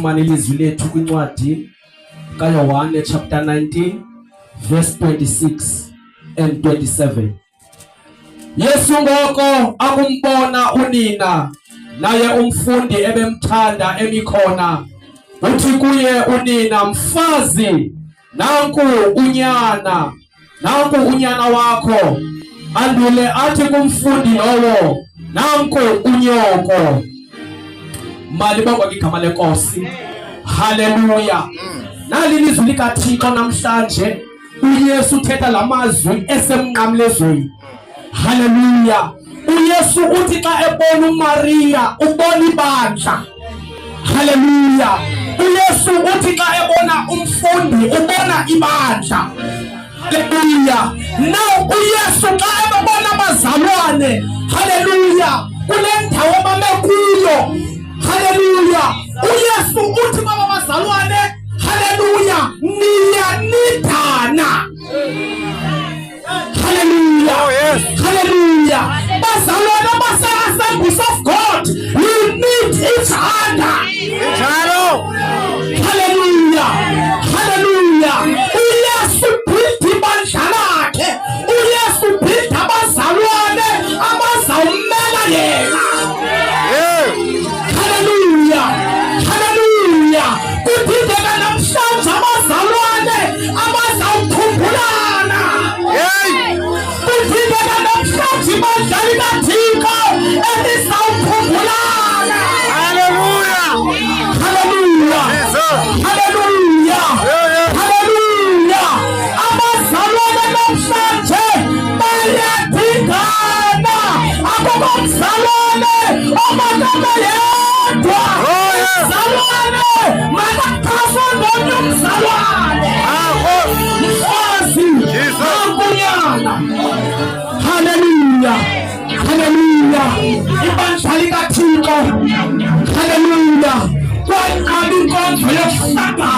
Ilizwi lethu kwincwadi kaYohane chapter 19 verse 26 and 27. Yesu ngoko akumbona unina naye umfundi ebemthanda emikhona, uthi kuye unina, mfazi, nanku unyana wakho. Andule athi kumfundi lowo, nanku unyoko. Malibongwa igama lenkosi. Haleluya. Nali ilizwi likaThixo namhlanje. uYesu uthetha lamazwi esemnqamlezweni. Haleluya. uYesu uthi xa ebona uMaria ubona ibandla. Haleluya. uYesu uthi xa ebona umfundi ubona ibandla. Haleluya. Now uYesu xa ebona abazalwane, haleluya, kule ndawo bame kuyo, haleluya, uYesu uthi baba bazalwane, haleluya, niyanidana. Hallelujah. Oh, yes. Hallelujah. Bazalwane base-Assemblies of God, you need each other. Hallelujah. Hallelujah. uYesu phinda ibandla lakhe. uYesu phinda abazalwane abazawumela yena. Hallelujah. Hallelujah. Kuphindeka namhlanje abazalwane abazawukhumbulana. Kuphindeka namhlanje ibandla likaThixo elizawukhumbulana. Hallelujah. Hallelujah. Hallelujah. Hallelujah. Abazalwane namhlanje bayadingana. Akukho mzalwane omakame yedwa. Mzalwane makaxhaswe ngomnye umzalwane. Mfazi nankunyana. Hallelujah. Hallelujah. Ibandla likaThixo. Hallelujah. Kwanqaba inkonzo yokuhlangana.